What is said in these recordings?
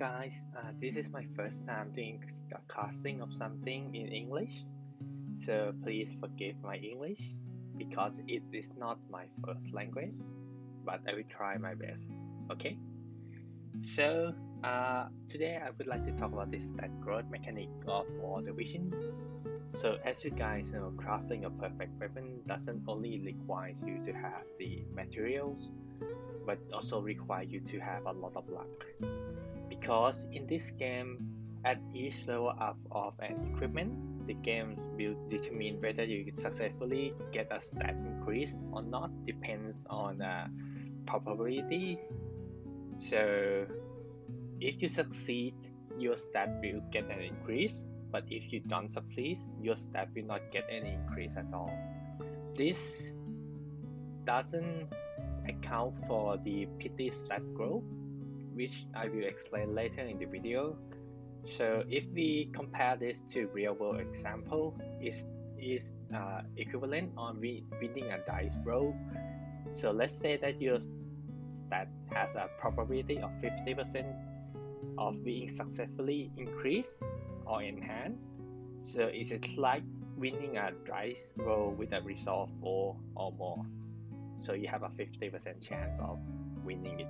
guys, this is my first time doing a casting of something in English, so please forgive my English because it is not my first language, but I will try my best. Okay, so today I would like to talk about this stat growth mechanic of water vision. So as you guys know, crafting a perfect weapon doesn't only require you to have the materials, but also require you to have a lot of luck. Because in this game, at each level up of an equipment, the game will determine whether you successfully get a stat increase or not, depends on probabilities. So if you succeed, your stat will get an increase, but if you don't succeed, your stat will not get any increase at all. This doesn't account for the PT stat growth, which I will explain later in the video. So if we compare this to real world example, is equivalent on winning a dice roll. So let's say that your stat has a probability of 50% of being successfully increased or enhanced. So it's like winning a dice roll with a result 4 or more. So you have a 50% chance of winning it.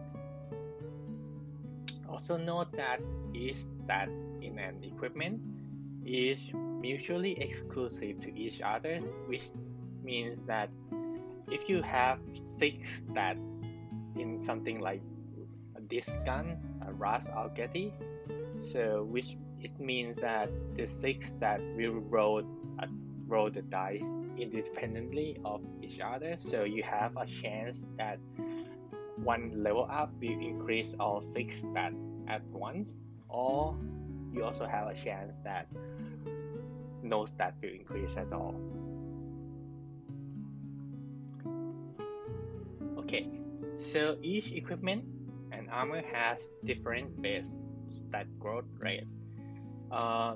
Also note that each stat in an equipment is mutually exclusive to each other, which means that if you have 6 stats in something like this gun, a Ras Al Getty, so which it means that the 6 stats will roll the dice independently of each other, so you have a chance that one level up will increase all 6 stats at once, or you also have a chance that no stat will increase at all. Okay, so each equipment and armor has different base stat growth rate.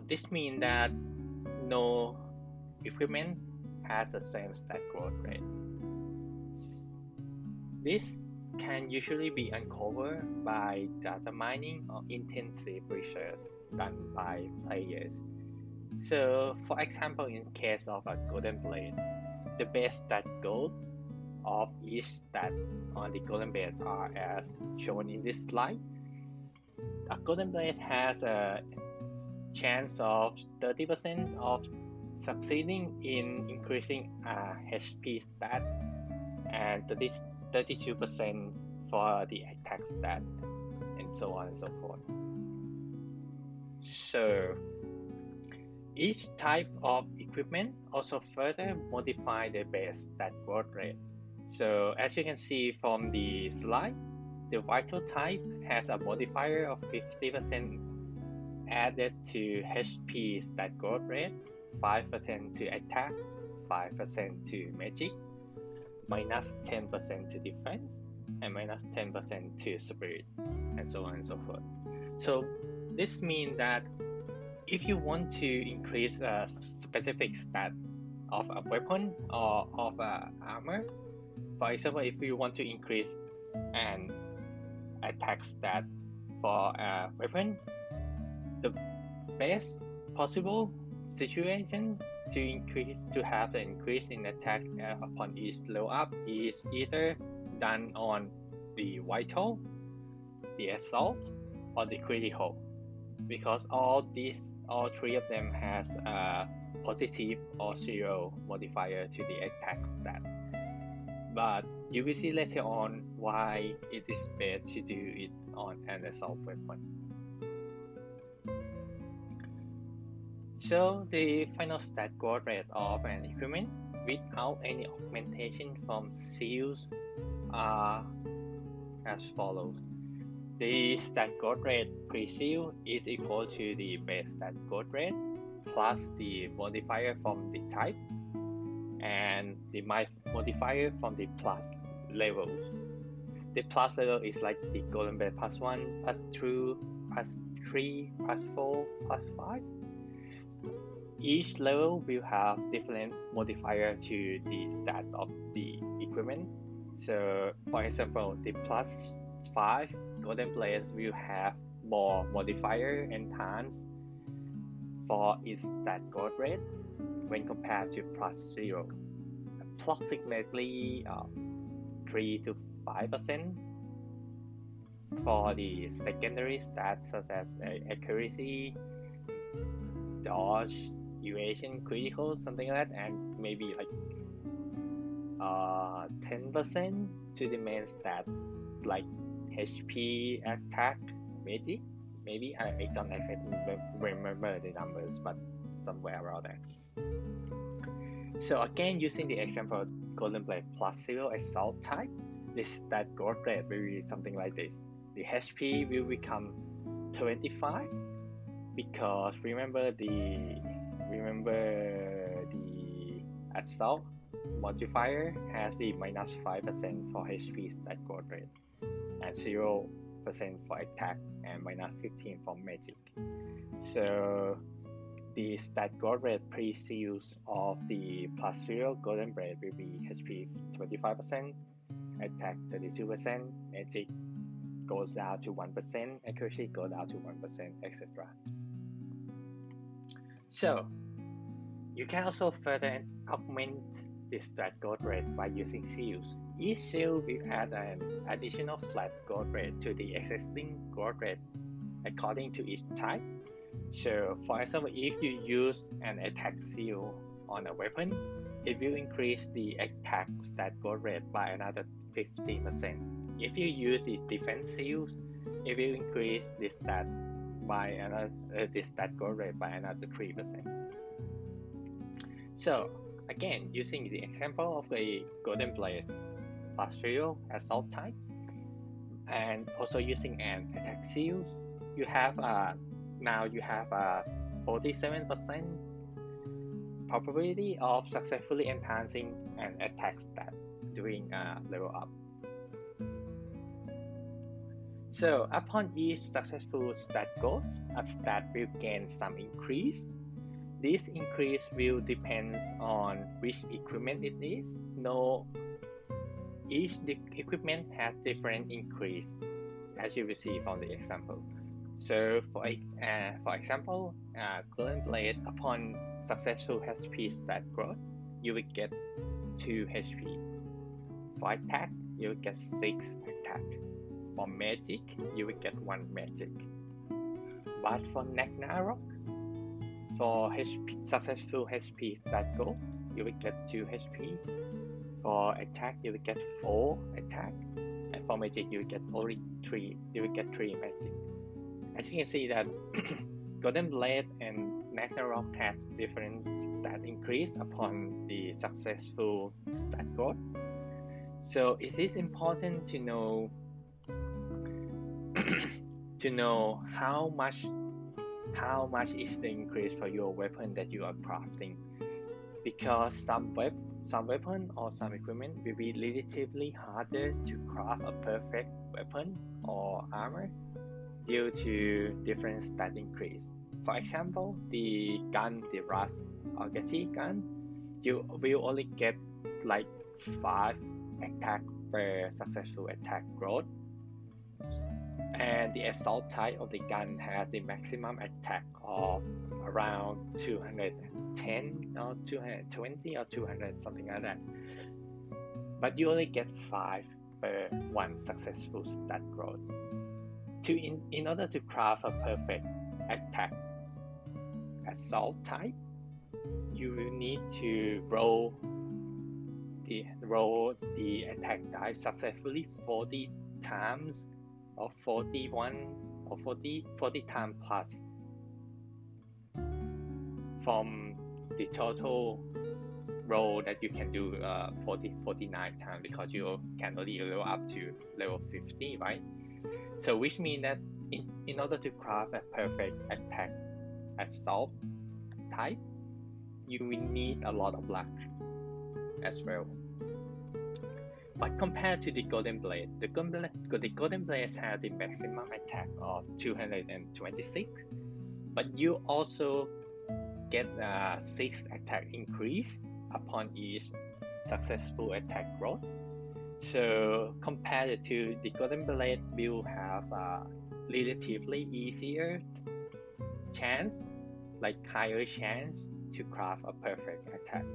This means that no equipment has the same stat growth rate. This can usually be uncovered by data mining or intensive research done by players. So for example, in case of a golden blade, the base stat growth of each stat on the golden blade are as shown in this slide. A golden blade has a chance of 30% of succeeding in increasing a HP stat and 32% for the attack stat, and so on and so forth. So each type of equipment also further modify the base stat growth rate. So as you can see from the slide, the vital type has a modifier of 50% added to HP stat growth rate, 5% to attack, 5% to magic, minus 10% to defense, and minus 10% to spirit, and so on and so forth. So this means that if you want to increase a specific stat of a weapon or of a armor, for example, if you want to increase an attack stat for a weapon, the best possible situation to have an increase in attack upon each level up is either done on the vital, the assault, or the critical, because all 3 of them has a positive or 0 modifier to the attack stat. But you will see later on why it is better to do it on an assault weapon. So the final stat growth rate of an equipment without any augmentation from seals are as follows. The stat growth rate pre-seal is equal to the base stat growth rate plus the modifier from the type and the modifier from the plus level. The plus level is like the golden blade plus 1, plus 2, plus 3, plus 4, plus 5. Each level will have different modifier to the stat of the equipment. So for example, the plus 5 Golden Blade will have more modifier enhanced for its stat growth rate when compared to plus 0, approximately 3 to 5% for the secondary stats such as accuracy, dodge, evasion, critical, something like that, and maybe like 10% to the main stat like HP, attack, magic. Maybe I don't exactly remember the numbers, but somewhere around there. So again, using the example of Golden Blade plus 0 assault type, the stat growth rate will be something like this. The HP will become 25 because remember the assault modifier has the minus 5% for HP stat growth rate and 0% for attack and minus 15 for magic. So the stat growth rate pre-seals of the plus 0 Golden Blade will be HP 25%, attack 32%, magic goes down to 1%, accuracy goes down to 1%, etc. So you can also further augment the stat growth rate by using seals. Each seal will add an additional flat growth rate to the existing growth rate according to each type. So for example, if you use an attack seal on a weapon, it will increase the attack stat growth rate by another 15%. If you use the defense seals, it will increase the stat growth rate by another 3%. So again, using the example of the Golden Blade plus 0 assault type, and also using an attack seal, you have now you have a 47% probability of successfully enhancing an attack stat during level up. So upon each successful stat growth, a stat will gain some increase. This increase will depend on which equipment it is. Each equipment has different increase, as you will see from the example. So for example, Golden Blade, upon successful HP stat growth, you will get 2 HP. For attack, you will get 6 attack. For magic, you will get 1 magic. But for Ragnarok, for successful HP stat growth, you will get 2 HP. For attack, you will get 4 attack. And for magic, you will get only 3. You will get 3 magic. As you can see that Golden Blade and Ragnarok has different stat increase upon the successful stat growth. So it is important to know how much is the increase for your weapon that you are crafting, because some weapon or some equipment will be relatively harder to craft a perfect weapon or armor due to different stat increase. For example, the gun, the Rust Argati gun, you will only get like 5 attack per successful attack growth. And the assault type of the gun has the maximum attack of around 210 or 220 or 200, something like that. But you only get 5 per 1 successful stat growth. In order to craft a perfect attack assault type, you will need to roll the attack type successfully 40 times or 41 or 40 times plus from the total roll that you can do 49 times, because you can only roll up to level 50, right? So which means that in order to craft a perfect attack assault type, you will need a lot of luck as well. But compared to the Golden Blade, the Golden Blade has the maximum attack of 226, but you also get a 6 attack increase upon each successful attack growth. So compared to the golden blade, will have a relatively easier chance, like higher chance to craft a perfect attack.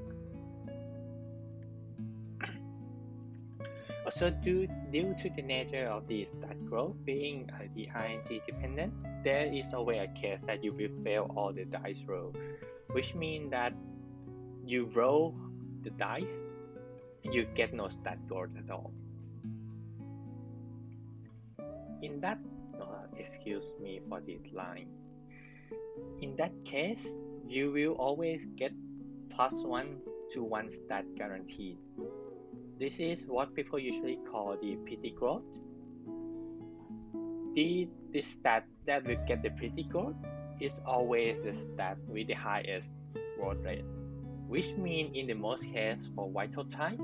Also, due to the nature of the stat growth being the ing dependent, there is always a case that you will fail all the dice roll, which means that you roll the dice, you get no stat growth at all. In that, excuse me for this line. In that case, you will always get +1 to 1 stat guaranteed. This is what people usually call the pretty growth. The stat that will get the pretty growth is always the stat with the highest growth rate, which means in the most case for vital type,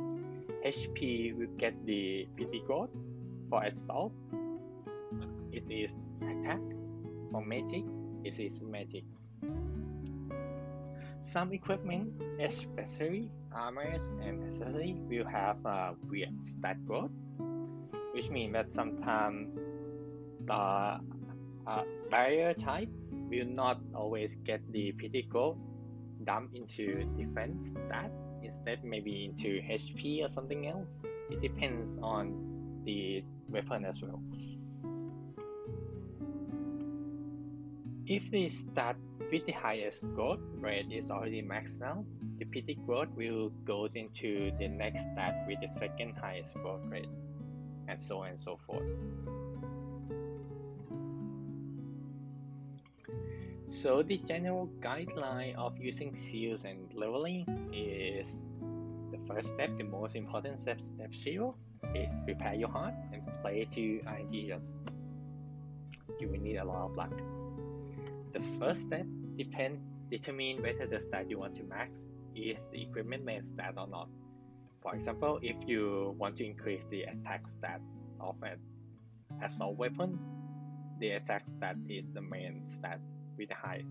HP will get the pretty growth. For assault, it is attack. For magic, it is magic. Some equipment, especially armors and accessories, will have a weird stat growth, which means that sometimes the barrier type will not always get the pretty growth dumped into defense stat, instead maybe into HP or something else. It depends on the weapon as well. If the stat with the highest growth rate is already maxed out, the pretty growth will go into the next stat with the second highest growth rate, and so on and so forth. So the general guideline of using seals and leveling is the first step, the most important step, step 0, is prepare your heart and play to ing just. You will need a lot of luck. The first step determine whether the stat you want to max is the equipment main stat or not. For example, if you want to increase the attack stat of an assault weapon, the attack stat is the main stat with the high,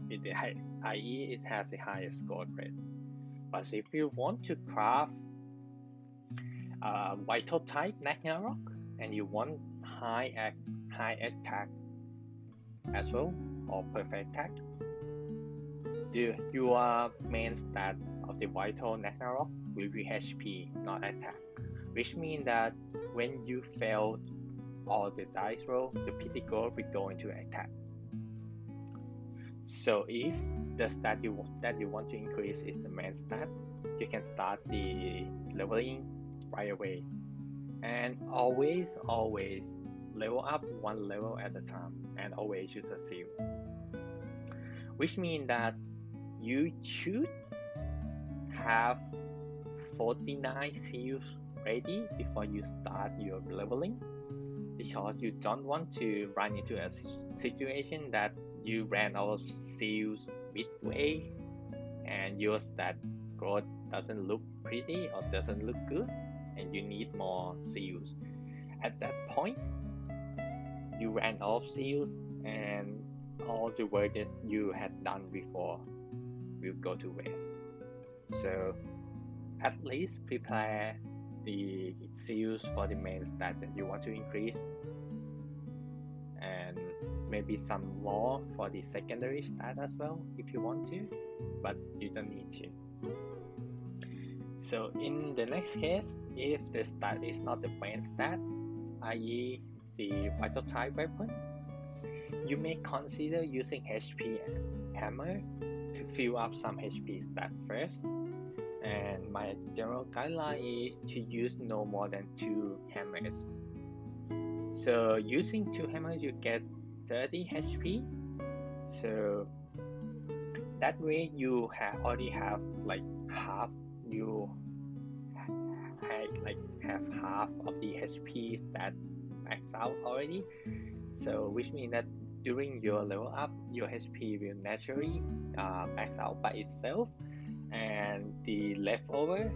i.e. it has the highest growth rate. But if you want to craft vital type Ragnarok and you want high attack as well, or perfect attack, your main stat of the vital Ragnarok will be HP, not attack, which means that when you fail all the dice roll, the pretty growth will go into attack. So if the stat that you want to increase is the main stat, you can start the leveling right away, and always level up one level at a time, and always use a seal, which means that you should have 49 seals ready before you start your leveling, because you don't want to run into a situation that you ran out of seals midway and your stat growth doesn't look pretty or doesn't look good and you need more seals. At that point, you ran out of seals and all the work that you had done before will go to waste. So at least prepare the seals for the main stat that you want to increase, and maybe some more for the secondary stat as well if you want to, but you don't need to. So in the next case, if the stat is not the main stat, i.e. the vital type weapon, you may consider using HP hammer to fill up some HP stat first. And my general guideline is to use no more than 2 hammers. So using 2 hammers, you get 30 HP. So that way you already have like half. You have half of the HP stat maxed out already. So which means that during your level up, your HP will naturally max out by itself, and the leftover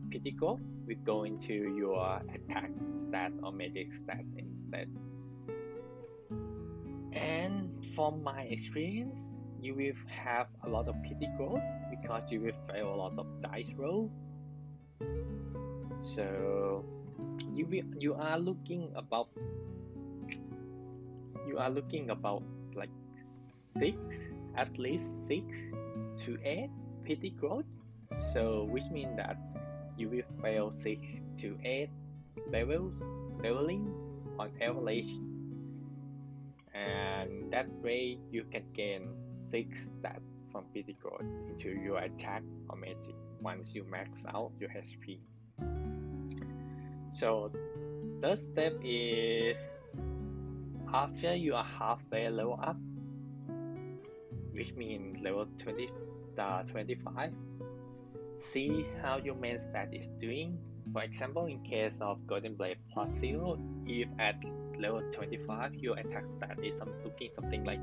pretty growth will go into your attack stat or magic stat instead. And from my experience, you will have a lot of pretty growth because you will fail a lot of dice roll. So you are looking about like at least 6 to 8 PT growth. So which means that you will fail 6 to 8 leveling on average, and that way you can gain 6 stats from PT growth into your attack or magic once you max out your HP. So third step is after you are halfway level up, which means level 25, see how your main stat is doing. For example, in case of Golden Blade plus 0, if at level 25 your attack stat is looking something like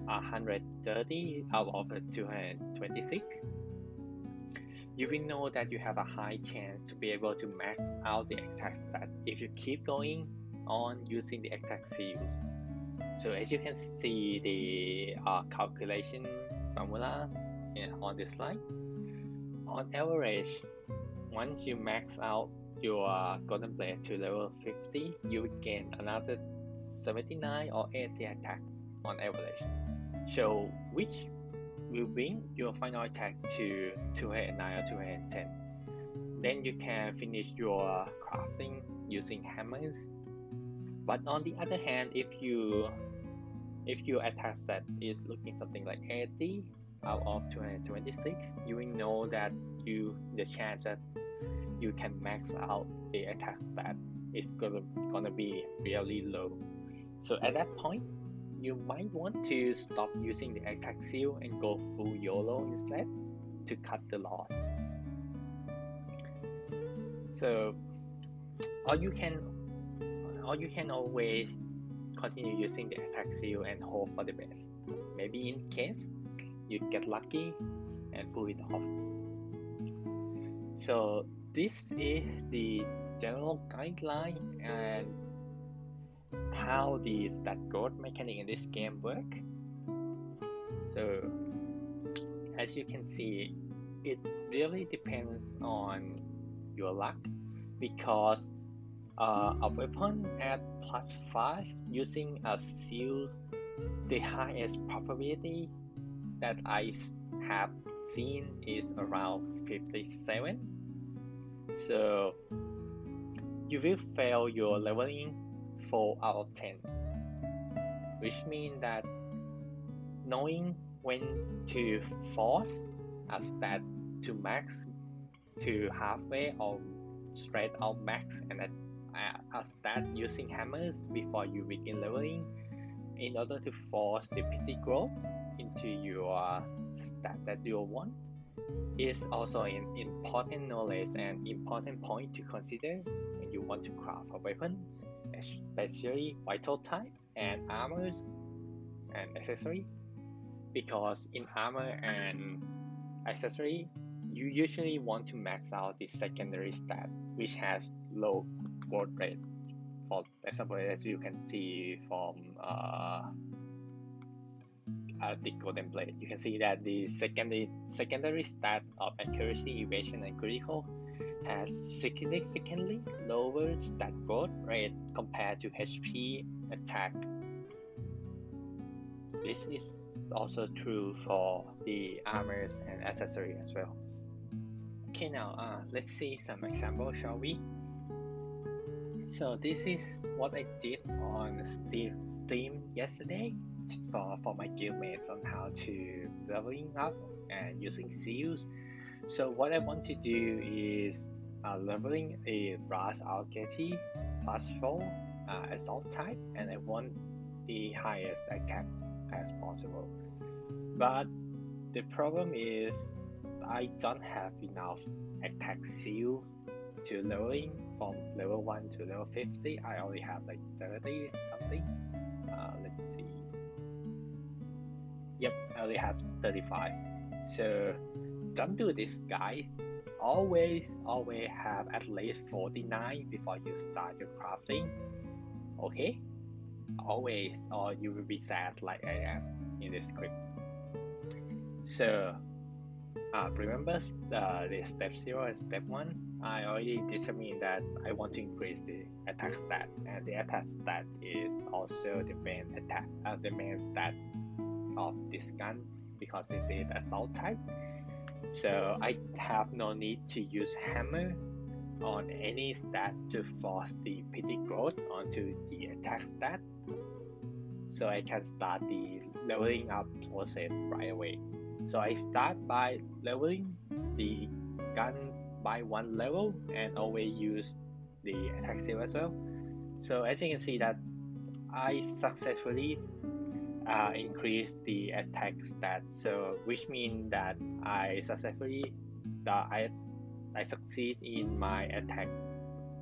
130 out of 226, you will know that you have a high chance to be able to max out the attack stat if you keep going on using the attack seals. So as you can see the calculation formula on this slide, on average, once you max out your Golden Blade to level 50, you will gain another 79 or 80 attacks on average. So which will bring your final attack to 209 or 210. Then you can finish your crafting using hammers. But on the other hand, if your attack stat is looking something like 80 out of 226, you will know that the chance that you can max out the attack stat is gonna be really low. So at that point, you might want to stop using the attack seal and go full YOLO instead to cut the loss. So or you can always continue using the attack seal and hope for the best. Maybe in case you get lucky and pull it off. So this is the general guideline and how the stat growth mechanic in this game work. So as you can see, it really depends on your luck, because a weapon at +5 using a seal, the highest probability that I have seen is around 57. So you will fail your leveling 4 out of 10, which means that knowing when to force a stat to max to halfway or straight out max and a stat using hammers before you begin leveling in order to force the PT growth into your stat that you want is also an important knowledge and important point to consider when you want to craft a weapon, especially vital type and armors and accessory, because in armor and accessory you usually want to max out the secondary stat, which has low growth rate. For example, as you can see from the Golden Blade, you can see that the secondary stat of accuracy, evasion, and critical has significantly lower stat growth rate compared to HP, attack. This is also true for the armors and accessory as well. Okay, now let's see some examples, shall we? So this is what I did on Steam yesterday for my guildmates on how to leveling up and using seals. So what I want to do is leveling a Brass Algeti +4 assault type, and I want the highest attack as possible. But the problem is I don't have enough attack seal to leveling from level 1 to level 50. I only have like 30 something. Let's see. Yep, I only have 35. So don't do this, guys. Always have at least 49 before you start your crafting. Okay? Always, or you will be sad like I am in this script. So remember the step 0 and step 1 I already determined that I want to increase the attack stat, and the attack stat is also the main stat of this gun because it is assault type. So I have no need to use hammer on any stat to force the petty growth onto the attack stat. So I can start the leveling up process right away. So I start by leveling the gun by 1 level and always use the attack skill as well. So as you can see that I successfully increase the attack stat, so which means that I successfully I succeed in my attack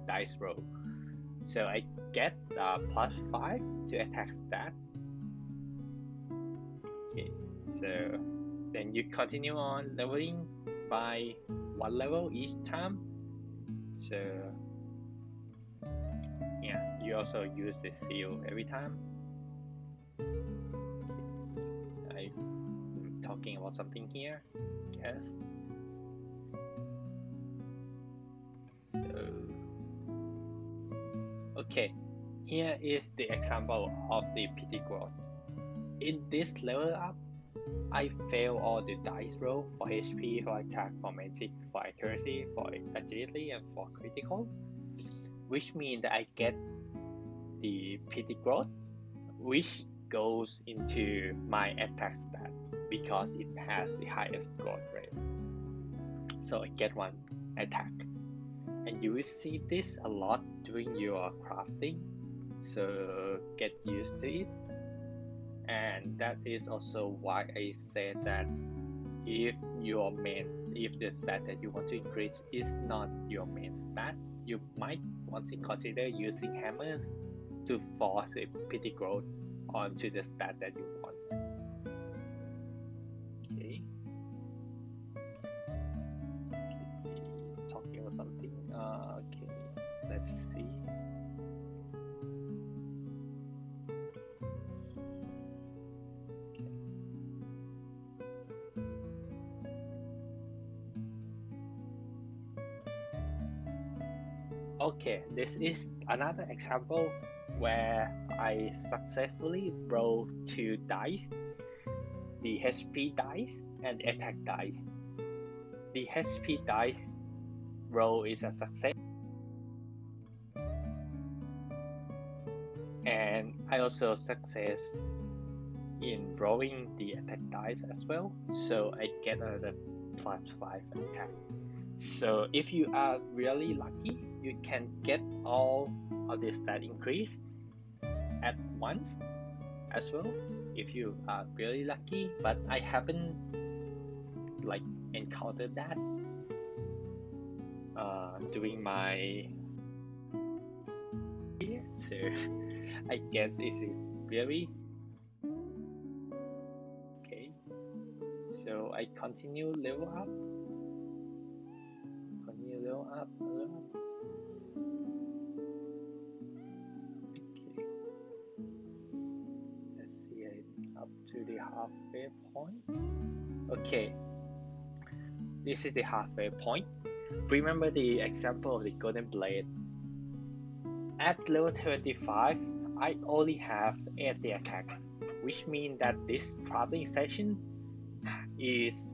dice roll. So I get +5 to attack stat. Okay, so then you continue on leveling by 1 level each time. So yeah, you also use the seal every time. I'm talking about something here, yes. Okay, here is the example of the PT growth. In this level up, I fail all the dice roll for HP, for attack, for magic, for accuracy, for agility, and for critical, which means that I get the PT growth, which goes into my attack stat because it has the highest growth rate. So I get 1 attack, and you will see this a lot during your crafting, so get used to it. And that is also why I said that if the stat that you want to increase is not your main stat, you might want to consider using hammers to force a PT growth onto the stat that you want. Okay. Talking about something. Okay, let's see. Okay, this is another example where I successfully roll 2 dice, the HP dice and the attack dice. The HP dice roll is a success, and I also success in rolling the attack dice as well, so I get another +5 attack. So if you are really lucky, you can get all of the stat increase at once as well if you are really lucky, but I haven't encountered that during my year, so I guess it is really okay. So I continue level up. Okay. Let's see it up to the halfway point. Okay. This is the halfway point. Remember the example of the golden blade. At level 25, I only have 80 attacks, which means that this crafting session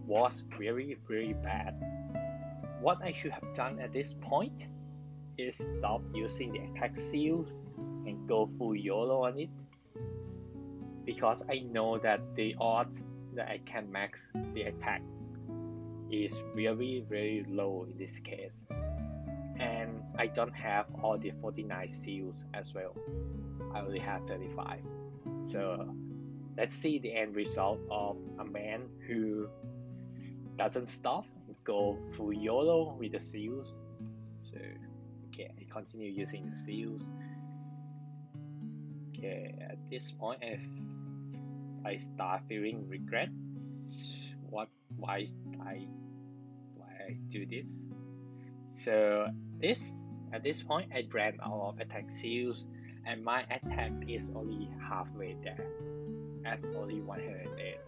was very bad. What I should have done at this point is stop using the attack seal and go full YOLO on it, because I know that the odds that I can max the attack is very low in this case, and I don't have all the 49 seals as well. I only have 35. So let's see the end result of a man who doesn't stop and go full YOLO with the seals. So okay, I continue using the seals. Okay, at this point I start feeling regret. Why I do this? So at this point I ran out of attack seals, and my attack is only halfway there at only 108.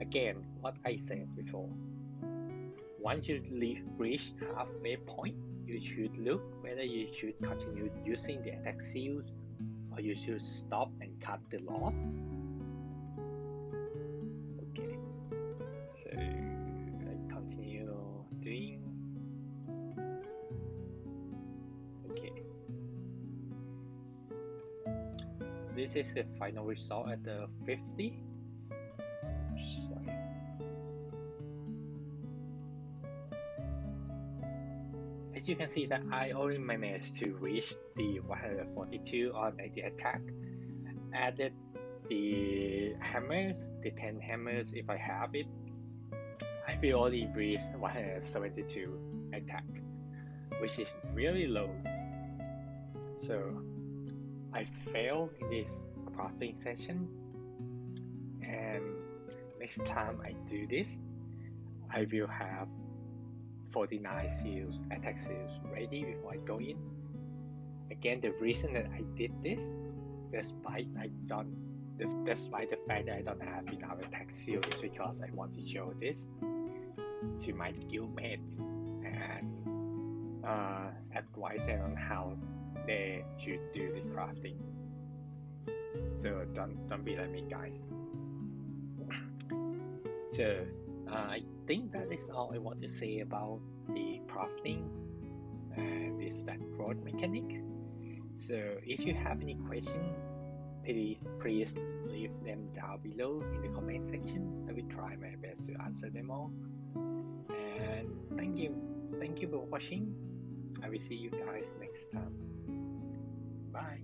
Again, what I said before, once you reach halfway point, you should look whether you should continue using the attack seals or you should stop and cut the loss. Okay, so I continue doing. Okay, this is the final result at the 50. Sorry. As you can see that I only managed to reach the 142 on the attack. Added the hammers, the 10 hammers if I have it, I will only reach 172 attack, which is really low. So I failed in this crafting session, and next time I do this, I will have 49 seals, attack seals ready before I go in. Again, the reason that I did this, despite the fact that I don't have enough attack seals, is because I want to show this to my guildmates and advise them on how they should do the crafting. So don't be like me, guys. So I think that is all I want to say about the crafting and the stat growth mechanics. So if you have any questions, please leave them down below in the comment section. I will try my best to answer them all. And thank you for watching. I will see you guys next time. Bye.